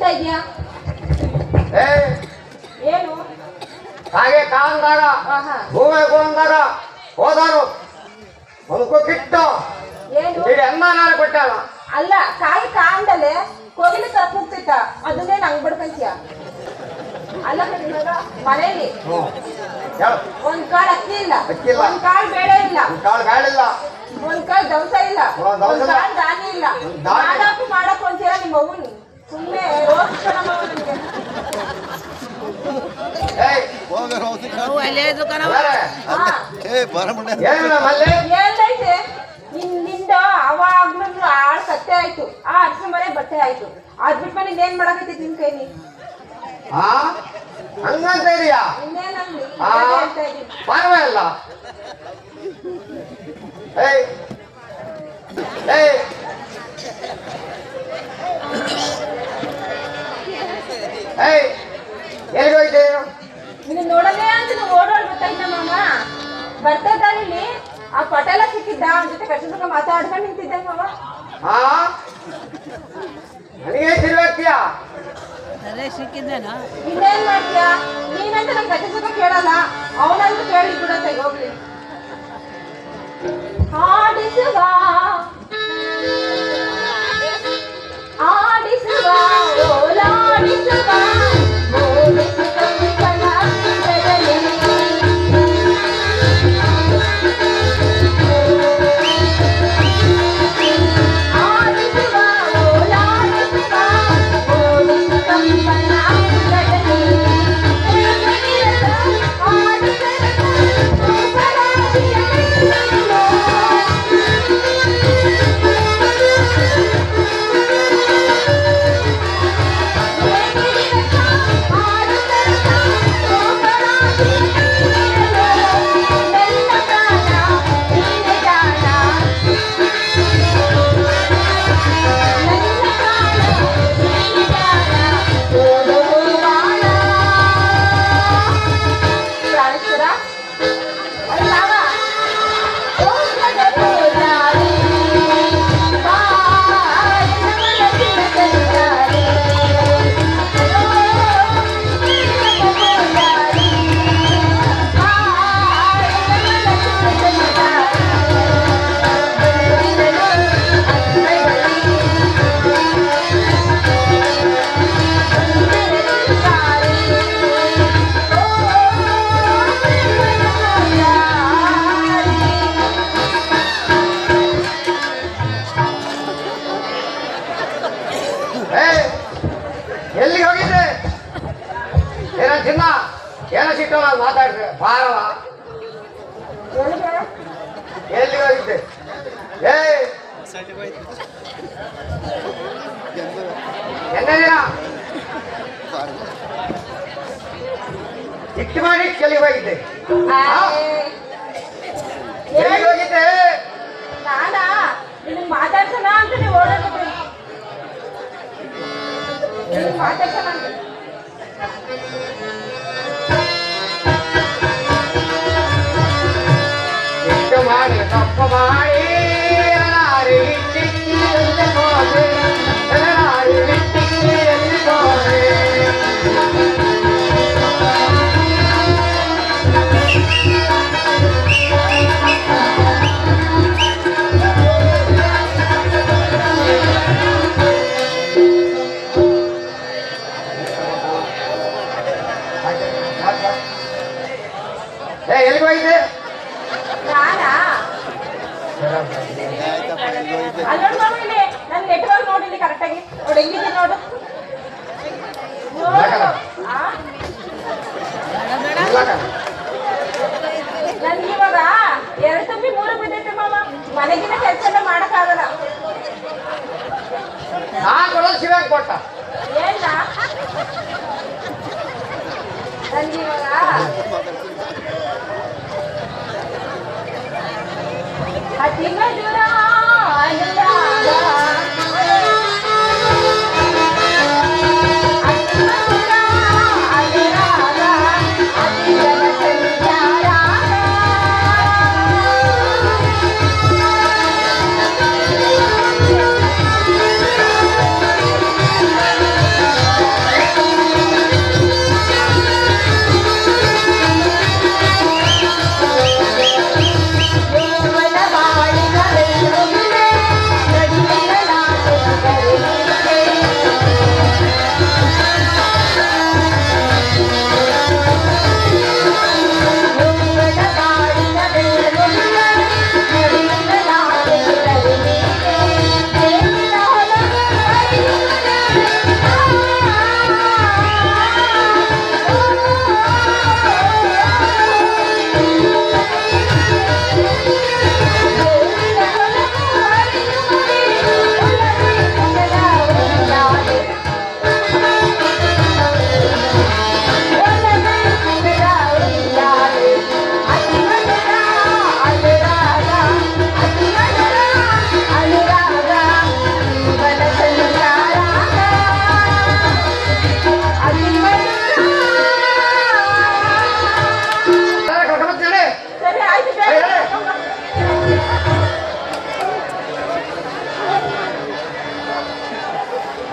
ಅನ್ಕೊಂತ ಇದೀಯಾ? ಏನು ಹಾಗೆ ಕಾಂದಾಗ ಭೂಮಿ ಗೋಂದಾಗ ಹೋದರು ಒಂದು ಕಿಟ್ಟು ಏನು ಅನ್ನ ನಾನು ಕೊಟ್ಟಲ್ಲ. ಅಲ್ಲ ಕಾಯಿ ಕಾಂದಲೆ ಕೋಗಿಲೆ ತಪ್ಪುತ್ತಿತ್ತ ಅದನ್ನೇ ನಂಗ್ ಬಿಡ್ಕಂತೀಯ? ಅಲ್ಲ ಮನೆಯಲ್ಲಿ ಒಂದ್ ಕಾಳು ಅಕ್ಕಿ ಇಲ್ಲ, ಒಂದ್ ಕಾಳು ಬೇಳೆ ಇಲ್ಲ, ಒಂದ್ ಕಾಳು ದವಸ ಇಲ್ಲ, ಒಂದ್ ಕಾಳು ಧಾನ್ಯ ಇಲ್ಲ. ಮಾಡಕ್ ಅಂತೀರ ನಿಮ್ಮ ಅವ್ವನ್ ಸುಮ್ಮನೆ ನಿಮ್ಗೆ. ಏನೈತೆ ನಿಂದ ಅವಾಗ್ಲೂ ಆಳ್ ಕತ್ತೆ ಆಯ್ತು, ಆ ಅರ್ಥ ಮನೆ ಬಟ್ಟೆ ಆಯ್ತು, ಅದ್ ಬಿಟ್ಟ ಮೇಲೆ ಇನ್ನೇನ್ ಮಾಡಕತ್ತೈತಿ ನಿನ್ ಕೈಲಿ? ಹಂಗಂತ ಇದೆಯಾ? ಇನ್ನೇನಲ್ಲಿ ಪರವಾಗಿಲ್ಲ. ಎಲ್ಲಿಗೆ ಹೋಯ್ತೇನು? ನೀನು ನೋಡಲೇ ಅಂತ ಓಡೋಡ್ ಬರ್ತಾಯಿದ್ದ ಮಾಮ. ಬರ್ತಾ ಇದ್ದಾಳಿಲ್ಲಿ ಆ ಪಟೇಲ ಸಿಕ್ಕಿದ್ದ, ಅವನ ಜೊತೆ ಕಷ್ಟ ಮಾತಾಡ್ಕೊಂಡು ನಿಂತಿದ್ದೆ ಮಾಮ. ನನಗೆ ತಿರುಗಾಡ್ತೀಯಾ? ಸಿಕ್ಕಿದ್ದೇನಾ? ಇನ್ನೇನ್ ಮಾಡ್ತೀಯಾ? ನೀನಂತ ನಂಗೆ ಗಜ ಕೇಳಲ್ಲ, ಅವನಂತೂ ಕೇಳಿ ಬಿಡತ್ತೆ. ಹೋಗ್ಲಿ ಆಡಿಸುವ ಆಡಿಸುವ ಓಲಾಡಿಸುವ ಎಲ್ಲಿಗೆ ಹೋಗಿದ್ದೆ? ಏನೋ ಚಿನ್ನ ಏನೋ ಸಿಟ್ಟು ನಾನು ಮಾತಾಡ್ತೆ ಬಾರವ. ಎಲ್ಲಿಗೆ ಹೋಗಿದ್ದೆ? ಎಂದಿನ ಇಟ್ಟು ಮಾಡಿ ಎಲ್ಲಿಗೆ ಹೋಗಿದ್ದೆ? ಎಲ್ಲಿಗೆ ಹೋಗಿದ್ದೆ? ನಾನಾ ನಿನಗೆ ಮಾತಾಡ್ಸೋಣ ಅಂತ ನೀವು ಓಡೋದಿದ್ರಿ. ಮಾತಾಡ್ಸೋಣ ಅಂತ ಇಟ್ಟು ಮಾಡಿ ತಪ್ಪ ಮಾಡಿ ಎಲ್ಲಿಗೆ ಹೋಗಿದ್ದೆ? ನಾನಾ ಅಲ್ಲೋಡ್ ಮಾಮ ಇಲ್ಲಿ ನನ್ನ ನೆಟ್ವರ್ಕ್ ನೋಡಿಲ್ಲಿ ಕರೆಕ್ಟಾಗಿ ನೋಡಿ, ಹೆಂಗಿದೆ ನೋಡು ನನ್ಗಿವಾಗ 2 ತುಂಬಿ 3 ಬಿದ್ದೈತೆ ಮಾಮ. ಮನೆಗಿನ ಕೆಲಸ ಎಲ್ಲ ಮಾಡಕ್ಕಾಗಲ್ಲ. ಶಿವ್ಯಾಗ ಕೊಟ್ಟ ಏನ ನನ್ಗಿವಾಗ ಅತಿ ಮಧುರ ಅನುರಾಗ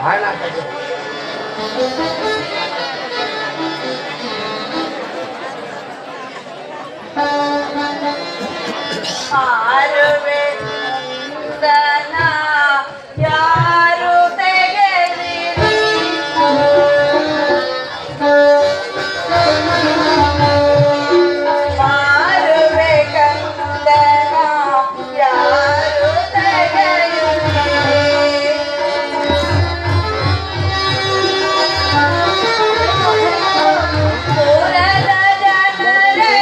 ಹಾಳಾಗ್ತದೆ. ಆರುವೆ ನಿಂದನ ಯಾರು ತೆಗೆದಿರಿ ಮಾರುವೆ ಕಂದನ ಯಾರು ತೆಗೆಯುತ್ತೀರಿ ಪುರದ ಜನರೇ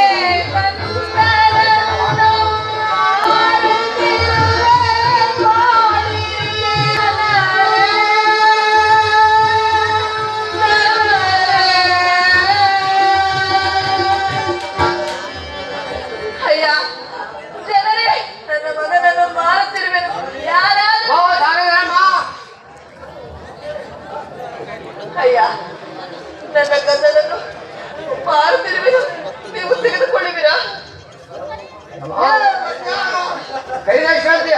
ಕಂದನನ್ನು ಅಯ್ಯ ಜನರೇ ನನ್ನ ಮಗನನ್ನು ಮಾರುತ್ತಿರುವೆನು ಯಾರಾದರೂ ಅಯ್ಯ ನನ್ನ ಗಂಡನನ್ನು ಮಾರುತ್ತಿರುವೆನು ನೀವು ತೆಗೆದುಕೊಳ್ಳುವಿರಾ ಕೈಲಾಗ ಶಾಂತಿಯ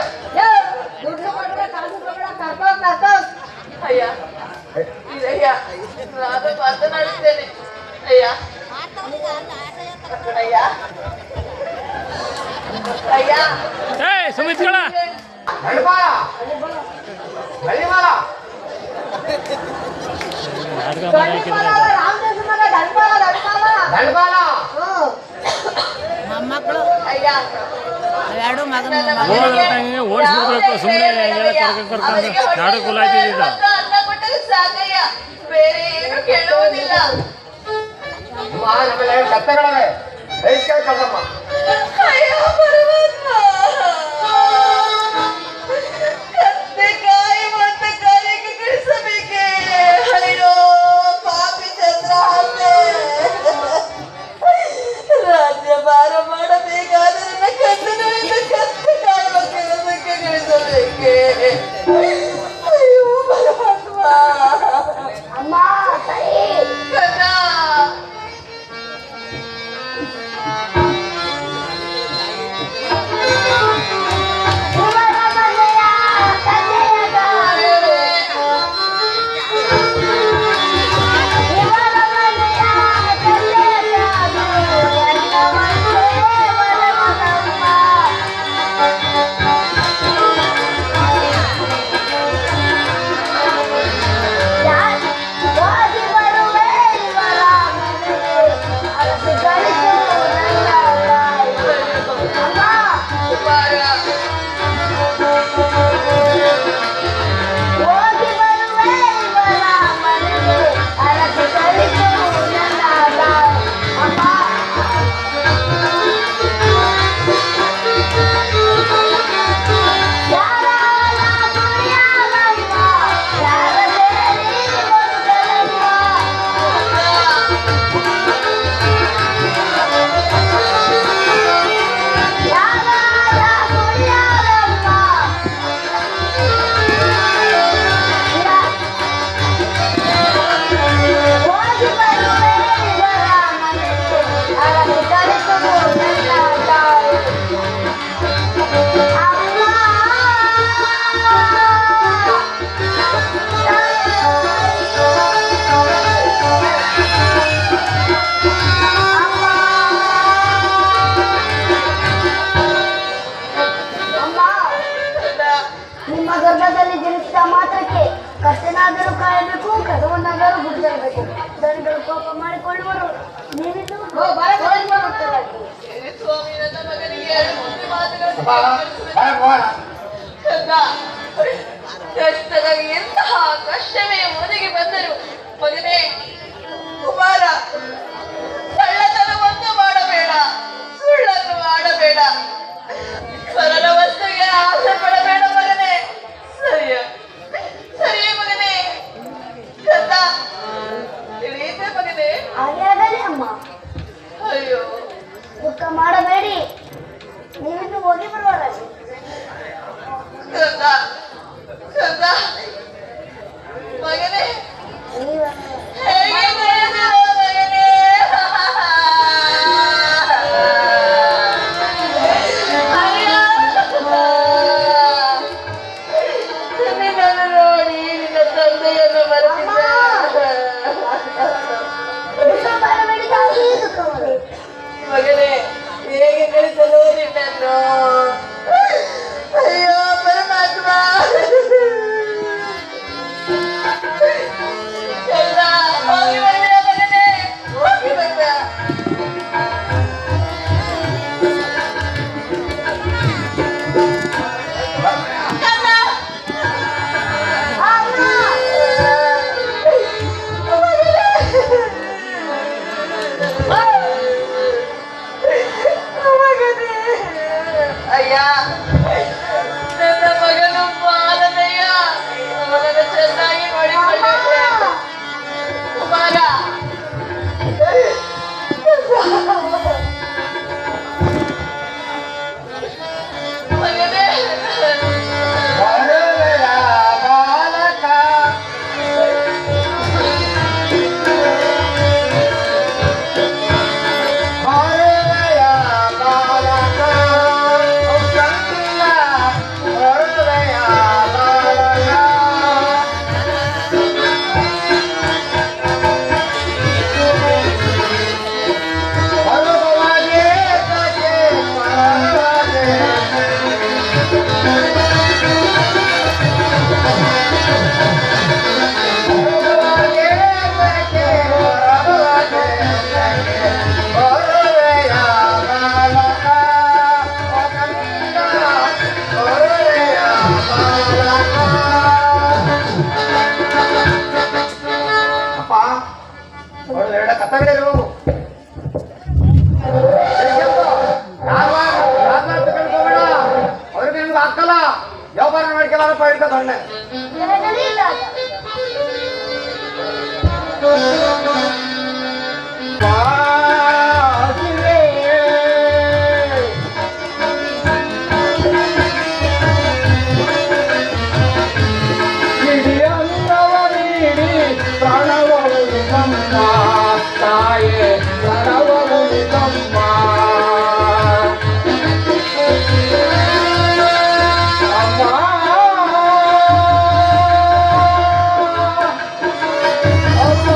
ದುಡ್ಡು ಕೊಟ್ಟರೆ ಕಾಸು ಕೊಡಬೇಡ ಕರ್ಕೊಂಡ್ ಅಯ್ಯ ಇದಯ್ಯ ನಾನು ಮಾತನಾಡುತ್ತೇನೆ ಅಯ್ಯ ಅಯ್ಯ ಅಯ್ಯ ಸುಮಿತ್ಗಳ ಗಂಡಪಾಲ ಗಲ್ಲಿಮಾಲ ಗಂಡಪಾಲ ಮೊಮ್ಮಕ್ಕಳು ಅಯ್ಯ ಎರಡು ಮಗನ ಓಡಿಸ್ಬಿಡ್ಬೇಕು ಸುಮ್ಮನೆ ನಾಡು ಕುಲಾಯ್ತಿದ್ದ ಅನ್ನ ಕೊಟ್ಟರೆ ಸಾಕಯ್ಯ ಬೇರೆ ಏನು ಕೇಳುವುದಿಲ್ಲ ಆಮೇಲೆ ಕತ್ತೆಗಳವೆ ಐಸ್ಕಾಯಿ ಕಳ್ಸಮ್ಮ. ಅಯ್ಯ ಪರಮಾತ್ಮ ಕತ್ತೆಕಾಯಿ ಮತ್ತೆ ಕಾಲಿಗೆ ಕಿಳಿಸಬೇಕೆ ಅಯ್ಯೋ ಪಾಪಿ ಚಂದ್ರಹಾಸೆ ರಾಜ್ಯ ಭಾರ ಮಾಡಬೇಕಾದ್ರೆ ನನ್ನ ಕತ್ತನಿಂದ ಕತ್ತೆ ಕಾಯುವ ಕೆಲಸಕ್ಕೆ ಕಿಳಿಸಬೇಕೆ ಅಯ್ಯೋ ಪರಮಾತ್ಮ ಅಮ್ಮ ಕನ್ನ ಕಷ್ಟನಾದರೂ ಕಾಯಬೇಕು ಕದವನ್ನಾದರೂ ಬಿಡಿಸಬೇಕು ದಣಿಗಳು ಕೋಪ ಮಾಡಿಕೊಳ್ಳುವರು ನೀವಿನ್ನು ಸ್ವಾಮಿ ನನ್ನ ಮಗನಿಗೆ ಎರಡು ಮೂರು ಮಾತುಗಳನ್ನು ಕಷ್ಟದಾಗ ಎಂತಹ ಕಷ್ಟವೇ ಒದಗಿ ಬಂದರು ಮಗನೇ ಕುಮಾರ ಕಳ್ಳತನವನ್ನು ಮಾಡಬೇಡ ಸುಳ್ಳನ್ನು ಆಡಬೇಡ ಸರಳ ವಸ್ತುಗೆ ಆಸೆ ಪಡಬೇಡ ಮಗನೇ ಸರಿಯ ಸರಿಯೇ ಮಗನೇ ಕಂದ ತಿಳಿಯುತ್ತೆ ಮಗನೇ ಹಾಗೆ ಅಮ್ಮ ಅಯ್ಯೋ ದುಃಖ ಮಾಡಬೇಡಿ ನೀವಿನ್ನು ಹೋಗಿ ಬರುವವರಲ್ಲಿ ಕಂದ ಕಂದ ಮಗನೇ ಹೇಗಿದ್ದೀರಾ ಮಗನೇ ನಿನ್ನನ್ನು ನೋಡಿ ನಿನ್ನ ತಂದೆಯ ಅವ್ರು ಎರಡು ಕತ್ತಗಡೆ ಇರುವವು ಅವ್ರಿಗೆ ನಿಮ್ಗೆ ಹಾಕಲ್ಲ ವ್ಯಾಪಾರ ಮಾಡ್ಕೊಳ್ಳಪ್ಪ ಇಡ್ತದ ಅಣ್ಣ ಜರಗಲಿ ತಾತ. ತಾಯೇ ಪ್ರಣವಮುನಿತಮ್ಮ ಅಮ್ಮ ಅಮ್ಮ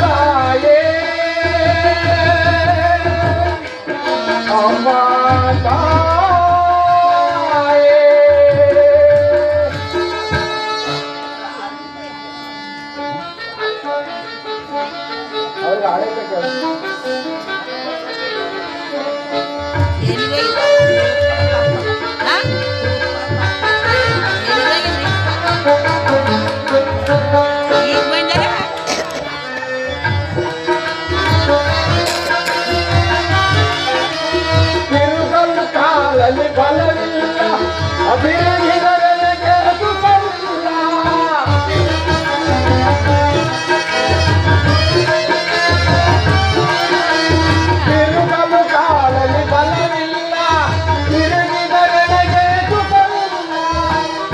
ತಾಯೇ ಅಮ್ಮ ತಾಯೇ ಅವ್ರಿಗೆ ಆಡಳಿತ ಎಲ್ಲಿಗೆ ಹಾ ಈಗ ಬಂದರೆ ತಿರುಗಲು ಕಾಲಲ್ಲಿ ಬಲವಿಲ್ಲ ಅಭಿನಯಿಗರನಿಗೆ ಸುಖವಿಲ್ಲ ತಿರುಗಲು ಕಾಲಲ್ಲಿ ಬಲವಿಲ್ಲ ತಿರುಗಿದರನಿಗೆ ಸುಖವಿಲ್ಲ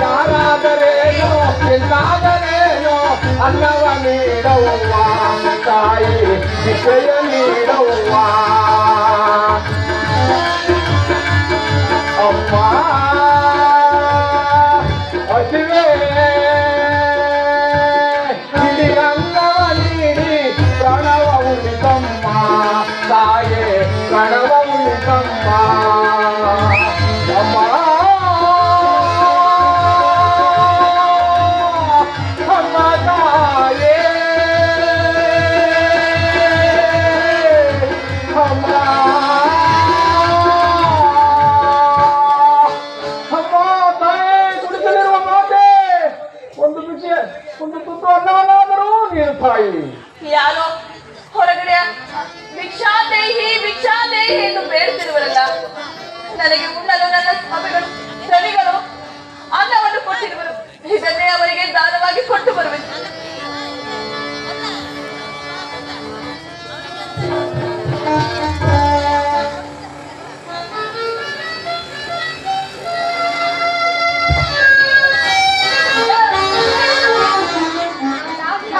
ಯಾರಾದರೇನೋ ಎಲ್ಲಾದರೇನೋ ಅನ್ನವ ನೀಡವ್ವ ತಾಯಿ ವಿಷಯ ನೀಡವ್ವ ಅಮ್ಮ ಹಸಿವೆ ಇಡೀ ಅನ್ನವ ನೀಡಿ ಪ್ರಣವ ಉಳಿತಮ್ಮ ತಾಯೇ ಪ್ರಣವ ಉಳಿತಮ್ಮ ಅಮ್ಮ ಅಮ್ಮ ತಾಯೇ ಅಮ್ಮ ಅಮ್ಮ ತಾಯೇ ಕುಡಿಸಲಿರುವ ಮಾತೆ ಒಂದು ಬಿಸಿ ಒಂದು ತುತ್ತು ಅನ್ನವನ್ನಾದರೂ ನೀನು ತಾಯಿ ಯಾರೋ ಹೊರಗಡೆ ಭಿಕ್ಷಾದೇಹಿ ಎಂದು ಬೇಡ್ತಿರುವರಲ್ಲ, ನನಗೆ ಉಣ್ಣಲು ನನ್ನ ಸ್ವಾಮಿಗಳು ಧನಿಗಳು ಅನ್ನವನ್ನು ಕೊಟ್ಟಿರುವರು. ಇದನ್ನೇ ಅವರಿಗೆ ದಾನವಾಗಿ ಕೊಟ್ಟು ಬರಬೇಕು.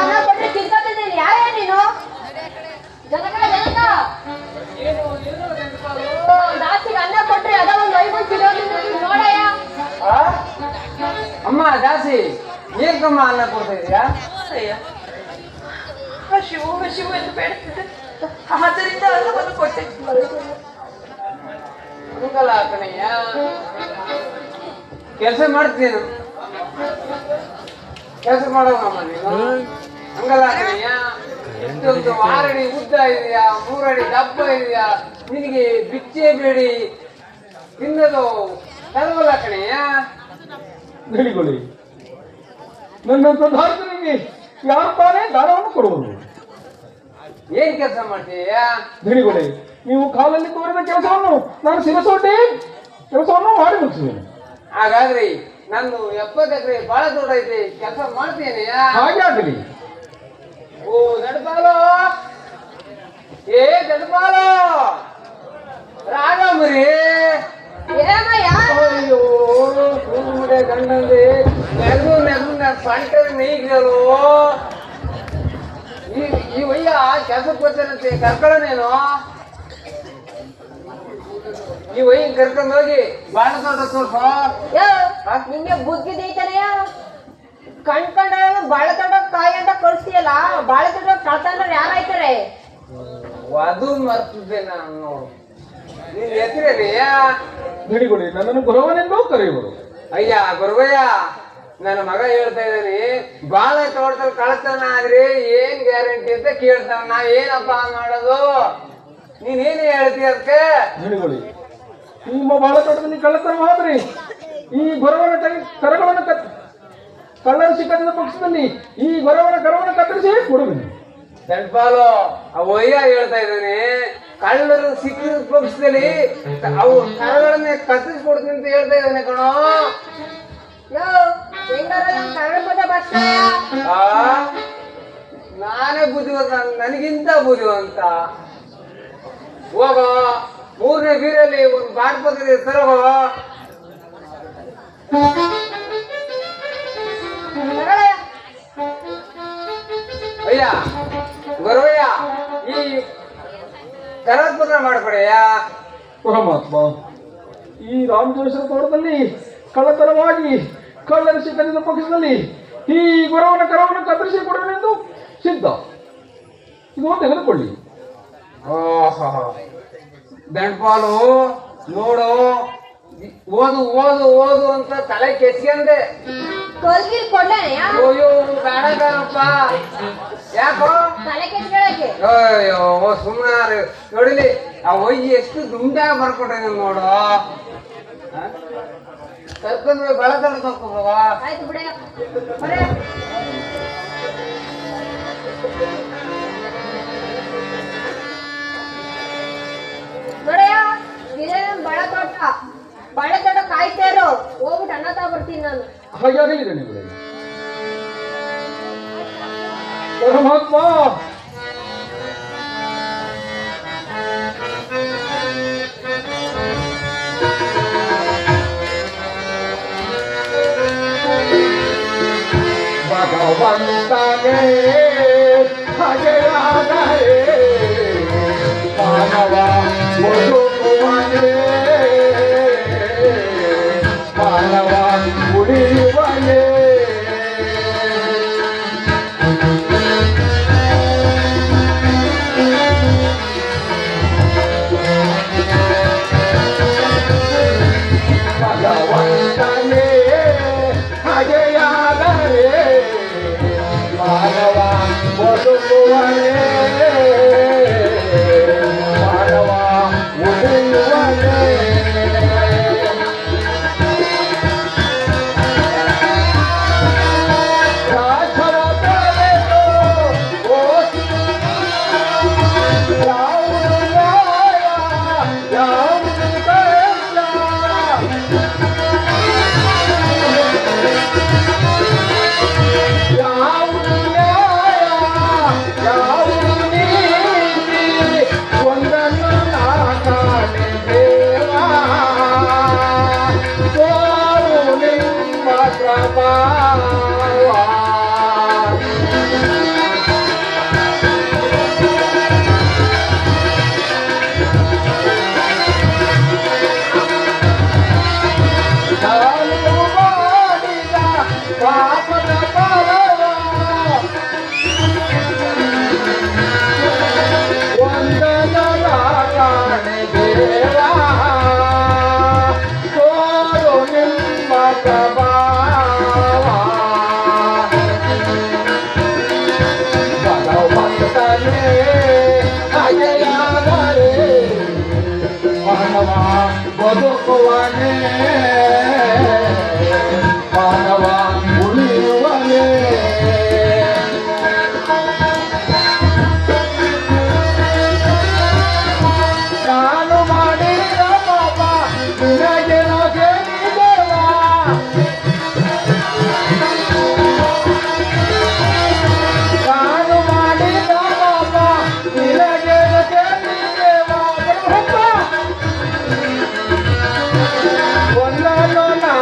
ಅನ್ನ ಕೊಟ್ರೆ ತಿನ್ಕೋತಿದ್ದೀನಿ. ಯಾರೇ ನೀನು? ಜನಕ ದಾಸಿಗೆ ಅನ್ನ ಕೊಟ್ರೆ ಅದ ಒಂದು ಐವತ್ತು ನೋಡಯ್ಯ. ಅಮ್ಮ ದಾಸಿ ಏಕಮ್ಮ ಅನ್ನ ಕೊಡ್ತಾ ಇದೀಯಾ ಅಯ್ಯ, ಹಸಿವು ಎಂದು ಬೇಡುತ್ತಿದ್ದೆ, ಆದ್ದರಿಂದ ಅನ್ನವನ್ನು ಕೊಟ್ಟೆ. ಅಂಕಲ ಕಣಯ್ಯ ಕೆಲಸ ಮಾಡ್ತೀನಿ ಕೆಲಸ ಮಾಡೋಣಮ್ಮ ನೀನು ಹಂಗಲ್ಲ ಕಣಯ್ಯ ಇಷ್ಟೊಂದು 6 ಅಡಿ ಉದ್ದ ಇದೆಯಾ 3 ಅಡಿ ದಪ್ಪ ಇದೆಯಾ ನಿನಗೆ ಬಿಚ್ಚೆ ಬೇಡಿ ತಿನ್ನೋದು ತರವಲ್ಲ ಕಣಯ್ಯ ಹೇಳಿಕೊಳ್ಳಿ ನನ್ನಂತ ಧಾರ್ಮಿಕನಿಗೆ ಯಾರು ತಾನೇ ದಾನವನ್ನು ಕೊಡುವುದು ಏನ್ ಕೆಲಸ ಮಾಡ್ತೀಯ ಹೇಳಿಕೊಳ್ಳಿ ನೀವು ಕಾಲಲ್ಲಿ ತೋರಿದ ಕೆಲಸವನ್ನು ನಾನು ಶಿರಸೊಡ್ಡಿ ಕೆಲಸವನ್ನು ಮಾಡಿ ಮುಗಿಸುತ್ತೇನೆ. ಹಾಗಾದ್ರೆ ನಂದು 70 ಎಕರೆ ಬಹಳ ದೊಡ್ಡ ಐತಿ ಕೆಲಸ ಮಾಡ್ತೇನೆ ಹಾಗೆ ಆಗಲಿ. ಓ ದಡ್ಪಾಲೋ ಏ ದಡ್ಪಾಲೋ ರಾಗಮರಿ ಏನಮ್ಮಯ್ಯ? ಅಯ್ಯೋ ಕೂಗುಮುಡೆ ಗಂಡಂದಿ ನೆಗದು ಸಂಟ ನೀಗಲು ಈ ವಯ್ಯ ಕೆಲಸಕ್ಕೆ ಬರ್ತಾನಂತೆ ಕರ್ಕೊಳ್ಳೋನೇನು ಈ ವಯ್ಯ ಕರ್ಕೊಂಡು ಹೋಗಿ ಬಾಳ ದೊಡ್ಡ ಸ್ವಲ್ಪ ನಿಂಗೆ ಬುದ್ಧಿ ದೈತನೆಯ ಕಣ್ಕಂಡ ಬಾಳ ದೊಡ್ಡ ಕಾಯಿ ಅಂತ ಕಳಿಸ್ತೀಯಲ್ಲ, ಬಾಳ ದೊಡ್ಡ ಕಳ್ತಂದ್ರೆ ಯಾರಾಯ್ತಾರೆ? ಅದು ಮರ್ತಿದ್ದೆ ನಾನು ನೋಡು ನಿನ್ ಹೆಸರೇನೆಯ ಹೇಳಿಕೊಳ್ಳಿ ನನ್ನನ್ನು ಗುರವನೆಂದು ಕರೆಯುವರು. ಅಯ್ಯ ಗುರುವಯ್ಯ ನನ್ನ ಮಗ ಹೇಳ್ತಾ ಇದ್ದಾನೆ ಬಾಳ ತೋಟದಲ್ಲಿ ಕಳ್ತನ ಆದ್ರೆ ಏನ್ ಗ್ಯಾರಂಟಿ ಅಂತ ಕೇಳ್ತಾವ ನಾ ಏನಪ್ಪ ಮಾಡೋದು ನೀನೇನು ಹೇಳ್ತೀಯ ಅದಕ್ಕೆ ಹೇಳಿಕೊಳ್ಳಿ ನಿಮ್ಮ ಬಹಳ ತೋಟದಲ್ಲಿ ಕಳ್ಳತನ ಮಾಡ್ರಿ ಈ ಗೊರವನ ಕರಗಳನ್ನು ಕಳ್ಳರು ಸಿಕ್ಕದ ಪಕ್ಷದಲ್ಲಿ ಈ ಗೊರವನ ಕರವನ್ನು ಕತ್ತರಿಸಿ ಕೊಡುವಿನಿ. ದಡ್ಪಾಲು ಅವಯ್ಯ ಹೇಳ್ತಾ ಇದ್ದಾನೆ, ಕಳ್ಳರು ಸಿಕ್ಕಿದ ಪಕ್ಷದಲ್ಲಿ ಅವು ಕರಗಳನ್ನೇ ಕತ್ತರಿಸ್ಕೊಡ್ತೀನಿ ಅಂತ ಹೇಳ್ತಾ ಇದ್ದಾನೆ ಕಣೋ. ಯೋ ಹೆಂಗಾರ ನಮ್ ಕನ್ನಡ ಪದ ಭಾಷೆ ಆ ನಾನೇ ಬುದ್ಧಿವಂತ, ನನಗಿಂತ ಬುದ್ಧಿವಂತ. ಹೋಗೋ 3ನೇ ಬೀರಲ್ಲಿ ಒಂದು ಬಾಡ್ಪತ್ರೆ ತರೋಗೋ. ಅಯ್ಯ ಗೊರವಯ್ಯ, ಈ ಕರಪತ್ರ ಮಾಡ್ಕೊಡಯ್ಯ. ಪರಮಾತ್ಮ, ಈ ರಾಮಚಂದ್ರ ತೋಟದಲ್ಲಿ ಕಳ್ಳತನವಾಗಿ ಕಳ್ಳರು ಸಿಕ್ಕಂದಿದ್ದ ಪಕ್ಷದಲ್ಲಿ ಈ ಗುರವನ ಕರವನ್ನು ಕತ್ತರಿಸಿ ಕೊಡುವನೆಂದು ಸಿದ್ಧ. ಇದು ತೆಗೆದುಕೊಳ್ಳಿ. ದಂಡಪಾಲು ನೋಡು, ಓದು ಓದು ಓದು ಅಂತ ತಲೆ ಕೆಚ್ಕೊಂಡೆ. ಕೊಲ್ಗಿಲ್ ಕೊಡ್ಲೇನೆಯಾ ಅಯ್ಯೋ ಬೇಡ ಬೇಡಪ್ಪ. ಯಾಕೋ ತಲೆ ಕೆಚ್ಕೊಳಕ್ಕೆ? ಅಯ್ಯೋ ಸುಮ್ಮನೆ ನೋಡಿಲಿ, ಆ ಒಯ್ಯಿ ಎಷ್ಟು ದುಂಡಾಗಿ ಬರ್ಕೊಟ್ರೆ ನೋಡು. ಕರ್ಕೊಂಡ್ರೆ ಬೆಳತನ ತಗೋಬ. ಆಯ್ತು ಬಿಡ ಬರೇ. ನೋಡಯ್ಯ, ಇದೇ ನಮ್ ಬಾಳೆ ತೋಟ ಕಾಯ್ತಾ ಇರೋ, ಹೋಗ್ಬಿಟ್ಟು ಅನ್ನ ತಾ ಬರ್ತೀನಿ ನಾನು. ಹಾಗಾಗಲಿ ಗಣ್ಯಗಳೇ. ಪರಮಾತ್ಮ, ಭಗವಂತನೇ ಹಾಗೆಯಾದರೆ ಮಾನವ ಬದುಕುವನೇ, ಮಾನವ ಉಳಿಯುವನೇ. ಭಗವಂತನೇ ಹಾಗೆಯಾದರೆ ಮಾನವ ಬದುಕುವನೇ, ಮಾನವ ಉಳಿಯುವನೇ. ಮಾನವ ಬದುಕುವನೇ, ಮಾನವ ಉಳಿಯುವನೇ. ನಾನು ಮಾಡಿದ ಪಾಪ ನಿನಗೇನೋ ಸೇರಿದೆವ, ನಾನು ಮಾಡಿದ ಪಾಪ ನಿನಗೇನೋ ಸೇರಿದೆವ. ಒಂದನ್ನು ನಾ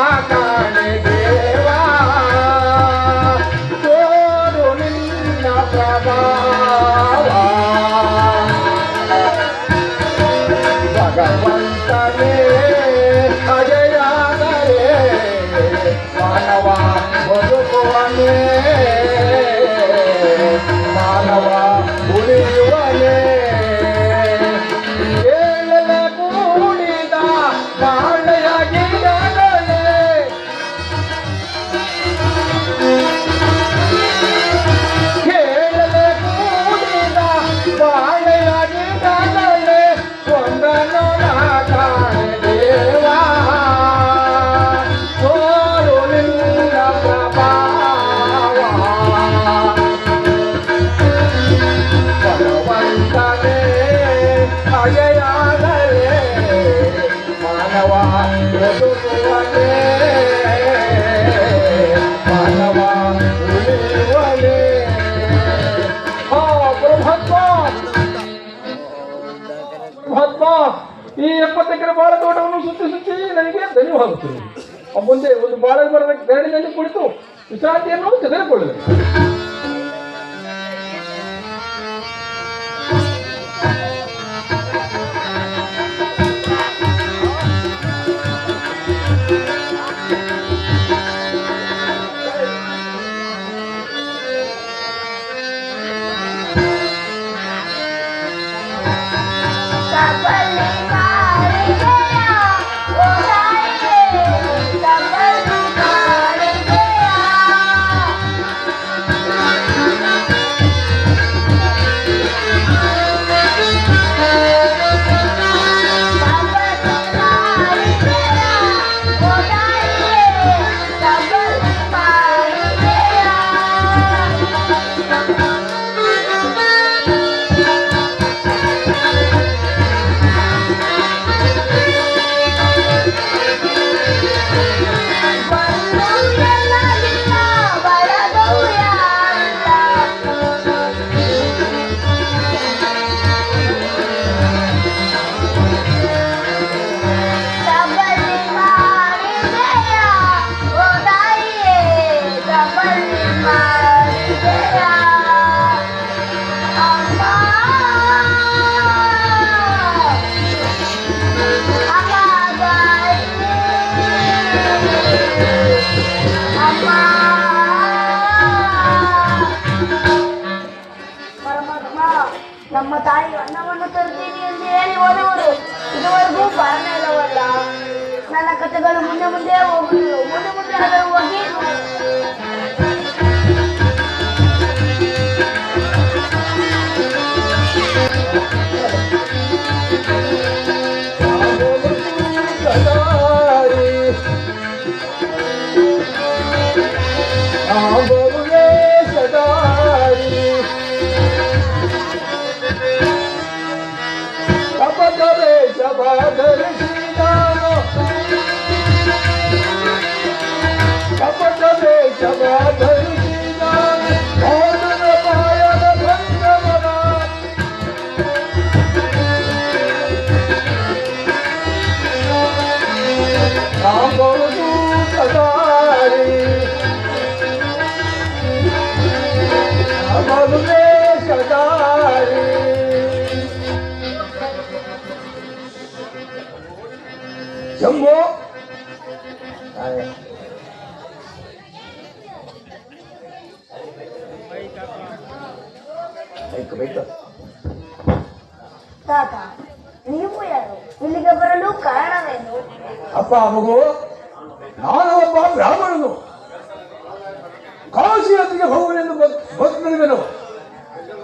ಈ 70 ಎಕರೆ ಬಾಳೆ ತೋಟವನ್ನು ಸುತ್ತಿ ಸುತ್ತಿ ನನಗೆ ದಣಿವಾಗುತ್ತದೆ. ಮುಂದೆ ಒಂದು ಬಾಳೆ ಮರದ ನೆರಳಿನಲ್ಲಿ ಕುಳಿತು ವಿಶ್ರಾಂತಿಯನ್ನು ತೆಗೆದುಕೊಳ್ಳುವೆ. ನಮ್ಮ ತಾಯಿ ಅನ್ನವನ್ನು ತರುತ್ತೀನಿ ಎಂದು ಹೇಳಿ ಹೋದವರು ಇದುವರೆಗೂ ಬರನೇ ಇಲ್ಲವಲ್ಲ. ನನ್ನ ಕಥೆಗಳು ಮುಂದೆ ಮುಂದೆ ಹೋಗುವುದು, ಮುಂದೆ ಮುಂದೆ ಅದರ ಹೋಗಿ ಶಂಭೋ ತಾತ, ನೀವು ಯಾರು? ಇಲ್ಲಿಗೆ ಬರಲು ಕಾರಣವೇನು? ಅಪ್ಪ ಮಗು, ನಾನು ಒಬ್ಬ ಬ್ರಾಹ್ಮಣನು. ಕಾಶಿ ಯಾತ್ರೆಗೆ ಹೋಗುವೆನೆಂದು ಬಂದಿರುವೆನು.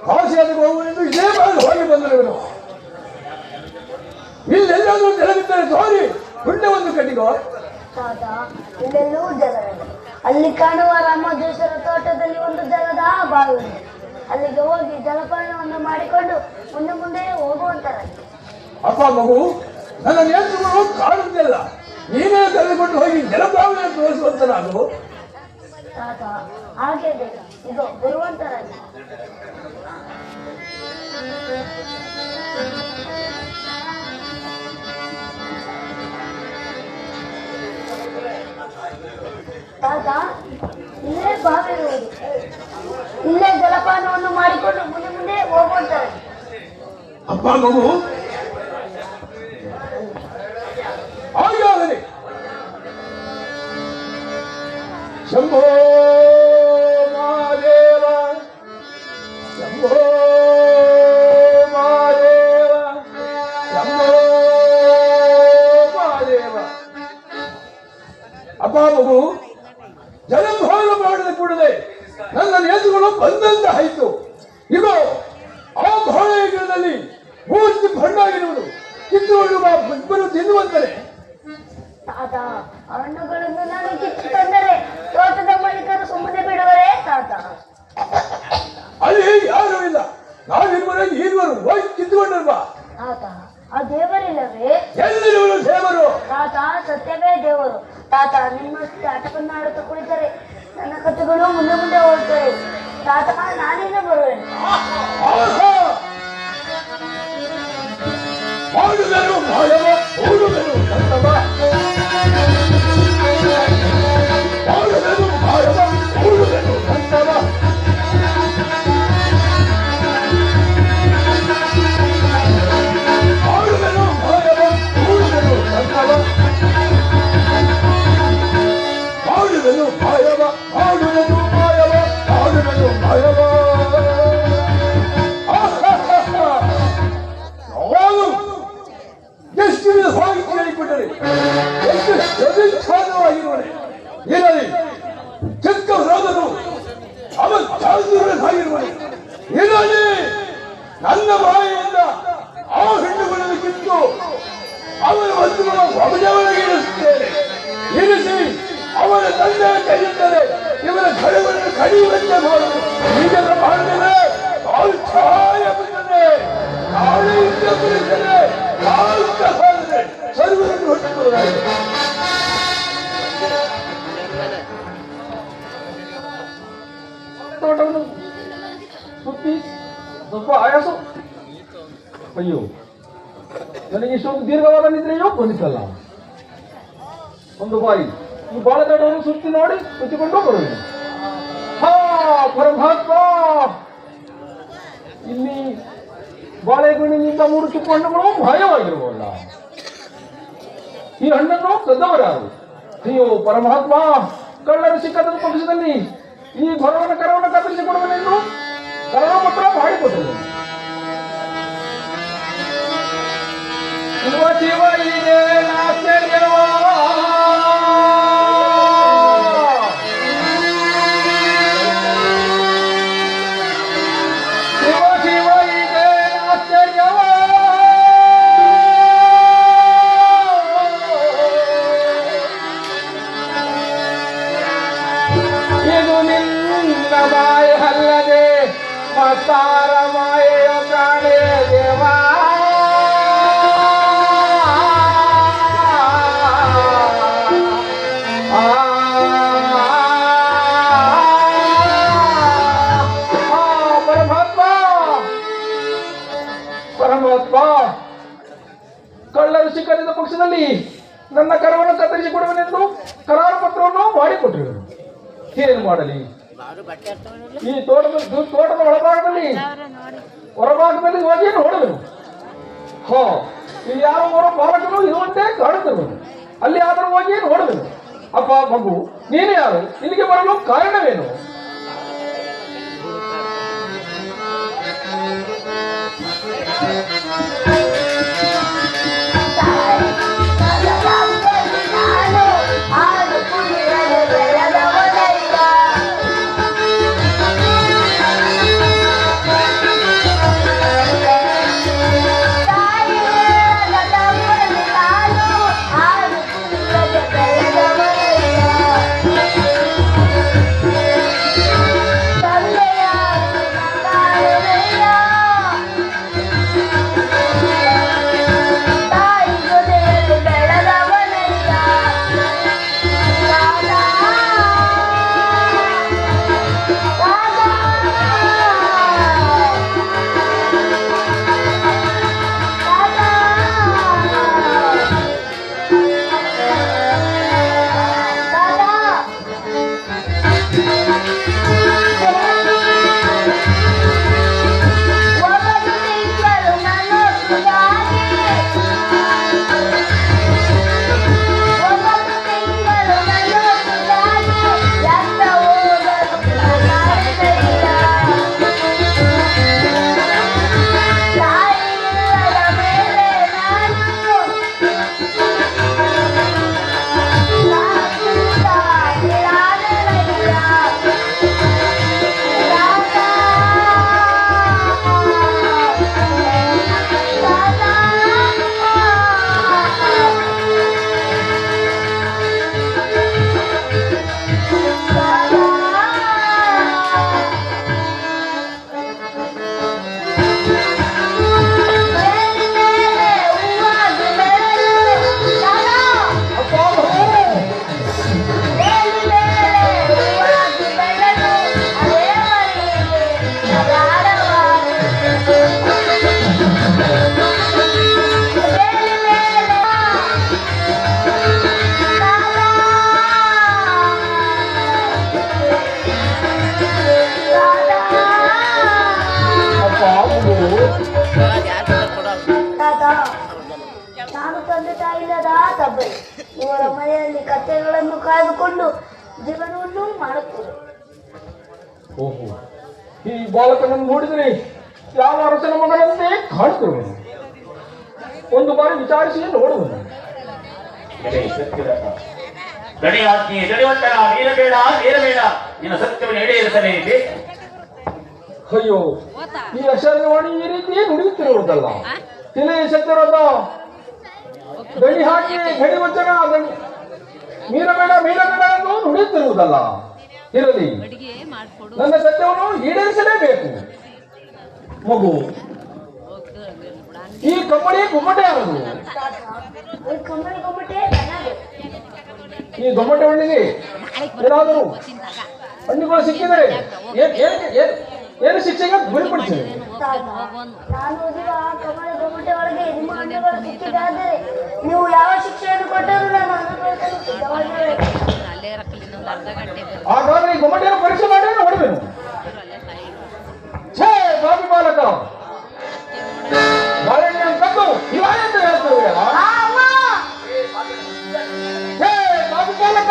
ಕಾಶಿ ಯಾತ್ರೆಗೆ ಹೋಗುವೆನೆಂದು ಇದೇ ಬಾರಿ ಹೋಗಿ ಬಂದಿರುವೆನು. ಇಲ್ಲೆಲ್ಲಾದ್ರೂ ಜಲವಿದ್ದರೆ ತೋರಿ ಪುಣ್ಯವನ್ನು ಕಟ್ಟಿಕೋ. ತಾತ, ಇಲ್ಲೆಲ್ಲೂ ಜಲವಿದೆ. ಅಲ್ಲಿ ಕಾಣುವ ರಾಮಜೇಶ್ವರ ತೋಟದಲ್ಲಿ ಒಂದು ಜಲದ ಬಾವಿದೆ. ಅಲ್ಲಿಗೆ ಹೋಗಿ ಜಲಪಾನವನ್ನು ಮಾಡಿಕೊಂಡು ಮುಂದೆ ಮುಂದೆ ಹೋಗುವಂತಾರೆ. ಅಪ್ಪ ಮಗು, ನನ್ನ ನೇತೃಗಳು ಕಾಣುತ್ತಿಲ್ಲ. ನೀನೇ ಕರೆದುಕೊಂಡು ಹೋಗಿ ಜಲಪಾವನೆಯನ್ನು ತೋರಿಸುವಂತ ನಾನು. ತಾತ, ಹಾಗೆ ಬೇಡ, ಇದು ಬರುವಂತರಾಗಿ. ತಾತ, ಇಲ್ಲೇ ಬಾವಿ ಇರುವುದು. ಇಲ್ಲೇ ಜಲಪಾನವನ್ನು ಮಾಡಿಕೊಂಡು ಮುಂದೆ ಮುಂದೆ ಹೋಗುವಂತಾರೆ. ಅಪ್ಪ ಮಗು, ಹಾಗಾಗಲಿ. ಶಂಭೋ ಮಹಾದೇವ, ಶಂಭೋ ಮಹಾದೇವ, ಶಂಭೋ ಮಹಾದೇವ. ಅಪ್ಪ ಮಗು, ಜಲಭಾನ ಮಾಡಿದ ಕೂಡಲೇ ನನ್ನ ನೇತೃಗಳು ಬಂದಂತ ಆಯಿತು. ಇಗೋ ಆ ಭಾಳೆಗಿಡದಲ್ಲಿ ಮೂರ್ತಿ ಹಣ್ಣಾಗಿರುವುದು. ಕಿತ್ತುಕೊಂಡು ಇಬ್ಬರು ತಿನ್ನುವಂತರೆ. ತಾತ, ಹಣ್ಣುಗಳನ್ನು ನಾನು ಕಿತ್ತು ತಂದರೆ ತೋಟದ ಮಾಲೀಕರು ಸುಮ್ಮನೆ ಬಿಡುವರೇ ತಾತ? ಅಲ್ಲಿ ಯಾರು ಇಲ್ಲ. ನಾವಿಬ್ಬರು ಇರುವರು ಹೋಗಿ ಕಿತ್ತುಕೊಂಡಲ್ವಾ? ತಾತ, ಆ ದೇವರಿಲ್ಲವೇ? ಎಲ್ಲಿರುವರು ದೇವರು? ತಾತ, ಸತ್ಯವೇ ದೇವರು. ತಾತ, ನಿಮ್ಮಷ್ಟು ಆಟವನ್ನು ಆಡುತ್ತಾ ಕುಳಿತರೆ ನನ್ನ ಕಥೆಗಳು ಮುಂದೆ ಮುಂದೆ ಹೋಗ್ತವೆ. ತಾತ, ನಾನಿಂದ ಬರುವೆನು. ಮಾಡಿದರು ಮಾಯವ ಓಡುವೆನು ಸಂತವ ಮಾಡುವೆನು ಮಾಯವ ಓಡುವೆನು ಸಂತವ ಮಾಡುವೆನು ಮಾಯವ ಓಡುವೆನು ಸಂತವ ಮಾಡುವೆನು ಮಾಯವ ಮಾಡುವೆನು ಮಾಯವ ಮಾಡುವೆನು ಮಾಯವ ನಾನು ಎಷ್ಟು ವಿಧವಾಗಿ ಕೇಳಿಕೊಂಡರೆ ಎಷ್ಟು ಸವಿಚ್ಛಾದವಾಗಿರುವನೆ ಏನಲ್ಲಿ ಚಿಕ್ಕವರಾದನು ಅವ ಚಾಲ್ದೂರನಾಗಿರುವನೆ ಏನಲ್ಲಿ ನನ್ನ ಬಾಯಿಯಿಂದ ಆ ಹೆಣ್ಣುಗಳನ್ನು ಕಿತ್ತು ಅವನ ವಸ್ತುಗಳ ಒಳಗೆ ಇರಿಸುತ್ತೇನೆ ಇರಿಸಿ ಅವನ ತಂದೆ ಕೈಯಿಂದಲೇ ಇವನ ಘಡಗಳನ್ನು ಕಡಿಯುವಂತೆ ಮಾಡುವುದು ಹೀಗೆಲ್ಲ ಮಾಡಿದರೆ ಕಾಲು ಛಾಯ ಬಂದರೆ ಕಾಳೆಯಿಂದ ಬರುತ್ತದೆ ಕಾಲುತ್ತ ಹೋದರೆ ಸರ್ವರನ್ನು ಹೊಟ್ಟುವುದಾಗಿದೆ ತೋಟವನ್ನು ಸುತ್ತಿ ಸ್ವಲ್ಪ ಆಯಾಸ ಅಯ್ಯೋ ನನಗೆ ಇಷ್ಟೊಂದು ದೀರ್ಘವಾದ ನಿದ್ರೆಯೋ ಬಂದಿತ್ತಲ್ಲ ಒಂದು ಬಾರಿ ಈ ಬಾಳದಡವನ್ನು ಸುತ್ತಿ ನೋಡಿ ಸುತ್ತಿಕೊಂಡು ಬರುವುದು ಹಾ ಪರಮಾತ್ಮ ಇಲ್ಲಿ ಬಾಳೆಗೊಣ್ಣಿನಿಂದ 3 ಚುಕ್ಕು ಹಣ್ಣುಗಳು ಮಾಯವಾಗಿರುವಲ್ಲ ಈ ಹಣ್ಣನ್ನು ಕದ್ದವರಾರು ಅಯ್ಯೋ ಪರಮಾತ್ಮ ಕಳ್ಳರು ಸಿಕ್ಕದ ಪಕ್ಷದಲ್ಲಿ ಈ ಭರವನ ಕರವನ್ನು ಕತ್ತರಿಸಿಕೊಡುವನೆಂದು ಕರಣ ಪತ್ರ ಮಾಡಿಕೊಟ್ಟರು ಶಿವ ಶಿವ ಇದೆ ಆಶ್ಚರ್ಯವ ಶಿವ ಶಿವ ಇದೆ ಆಶ್ಚರ್ಯವ ಇದು ನಿನ್ನ ಮಾಯ ಅಲ್ಲದೆ ಮತ್ತಾರ ಮಾಯೆಯ ಪ್ರಾಣೇ ದೇವಾ ಪರಮಾತ್ಮ ಕಳ್ಳರು ಸಿಕ್ಕದಿದ್ದ ಪಕ್ಷದಲ್ಲಿ ನನ್ನ ಕರವನ್ನು ಕತ್ತರಿಸಿಕೊಡುವನೆಂದು ಕರಾರು ಪತ್ರವನ್ನು ಮಾಡಿಕೊಟ್ಟಿರುವರು ಏನು ಮಾಡಲಿ ಈ ತೋಟದ ಒಳಭಾಗದಲ್ಲಿ ಹೊರಭಾಗದಲ್ಲಿ ಹೋಗಿ ನೋಡುವೆನು ಹೋ ಇಲ್ಲಿ ಯಾವ ಅವರ ಪಾಲಕರು ಇರುವಂತೆ ಕಾಣುತ್ತಿರುವುದು ಅಲ್ಲಿ ಆದರೂ ಹೋಗಿ ನೋಡುವೆನು ಅಪ್ಪ ಮಗು ನೀನು ಯಾರು ಇಲ್ಲಿಗೆ ಬರಲು ಕಾರಣವೇನು ಇಲ್ಲದ ತಬ್ಬಲಿ. ಇವರ ಮನೆಯಲ್ಲಿ ಕತ್ತೆಗಳನ್ನು ಕಾಯ್ದುಕೊಂಡು ಜೀವನವನ್ನು ಮಾಡುತ್ತದೆ. ಓಹೋ, ಈ ಬಾಲಕನನ್ನು ನೋಡಿದರೆ ಯಾವ ಅರಸನ ಮಗನಂತೆ ಕಾಣುತ್ತಿರುವನು. ಒಂದು ಬಾರಿ ವಿಚಾರಿಸಿ ನೋಡುವನು. ಗಣಿಯಾಜ್ಞೆ ಗಣಿವಂತನ ನೀರಬೇಡ ನೀರಬೇಡ, ನಿನ್ನ ಸತ್ಯವನ್ನು ಈಡೇರಿಸಲೇಬೇಕು. ಅಯ್ಯೋ, ಈ ಅಶರವಾಣಿ ಈ ರೀತಿ ನುಡಿಯುತ್ತಿರುವುದಲ್ಲ. ತಿಳಿ ಸತ್ಯರದ ಗಣಿ ಹಾಕಿ ಗಣಿ ವಚನ ಮೀರಬೇಡ ಮೀರಬೇಡ ಎಂದು ನುಡಿಯುತ್ತಿರುವುದಲ್ಲ. ಇರಲಿ, ನನ್ನ ಸತ್ಯವನ್ನು ಈಡೇರಿಸಲೇಬೇಕು. ಮಗು, ಈ ಕಮ್ಮಡಿ ಗುಮ್ಮಟೆ ಯಾರದು? ಈ ಕಮ್ಮಡಿ ಗೊಮ್ಮಟೆ ನನ್ನದು. ಈ ಗೊಮ್ಮಟೆ ಹಣ್ಣಿಗೆ ಏನಾದರೂ ಹಣ್ಣುಗಳು ಸಿಕ್ಕಿದರೆ ಏನು ಶಿಕ್ಷೆಗೆ ಗುರಿಪಡಿಸಿದೆ? ನಾನು ಓದಿದ ಆ ಕಮ್ಮಡಿ ಗೊಮ್ಮಟೆ ಒಳಗೆ ನಿಮ್ಮ ಹಣ್ಣುಗಳು ಸಿಕ್ಕಿದಾದರೆ ನೀವು ಯಾವ ಶಿಕ್ಷೆಯನ್ನು ಕೊಟ್ಟರೂ ನಾನು ಅನುಭವಿಸಲು ಸಿದ್ಧವಾಗಿರುವೆ. ಹಾಗಾದ್ರೆ ಈ ಗೊಮ್ಮಟೆಯನ್ನು ಪರೀಕ್ಷೆ ಮಾಡಿ ಹೊಡಬೇನು. ಛೇ ಬಾಬಿ ಬಾಲಕ, ಬಾಳೆಹಣ್ಣು ಕದ್ದು ಇವಾಗ ಅಂತ ಹೇಳ್ತೇವೆ. ಛೇ ಬಾಬಿ ಬಾಲಕ,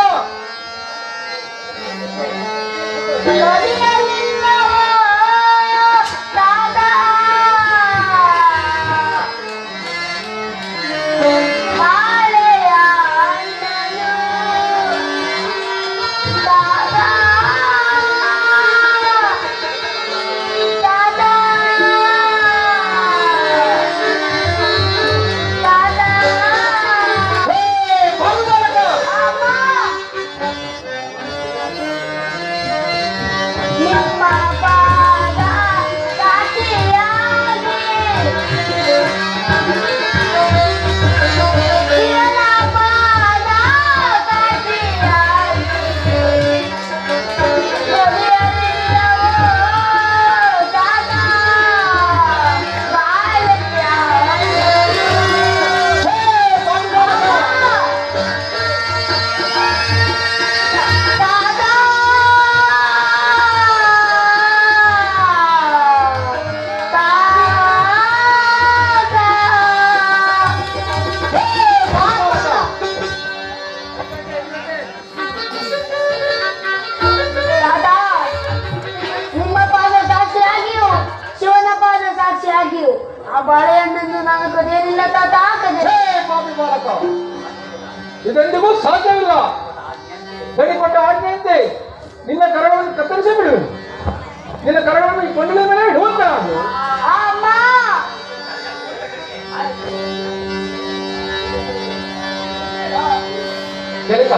ಆ ಬಾಳೆಹಣ್ಣನ್ನು ನಾನು ಕದಿಯಲಿಲ್ಲ ತಾತ, ಕದಿಯ. ಬಾಬಿ ಬಾಲಕ, ಇದೆಂದಿಗೂ ಸಾಧ್ಯವಿಲ್ಲ. ಗಡಿಕೊಟ್ಟ ಆಜ್ಞೆಯಂತೆ ನಿನ್ನ ಕರಗಳನ್ನು ಕತ್ತರಿಸಿ ಬಿಡುವೆನು. ನಿನ್ನ ಕರಗಳನ್ನು ಈ ಕೊಂಡಲ ಮೇಲೆ ಇಡುವಂತ ಅಮ್ಮ, ಕೆಲಸ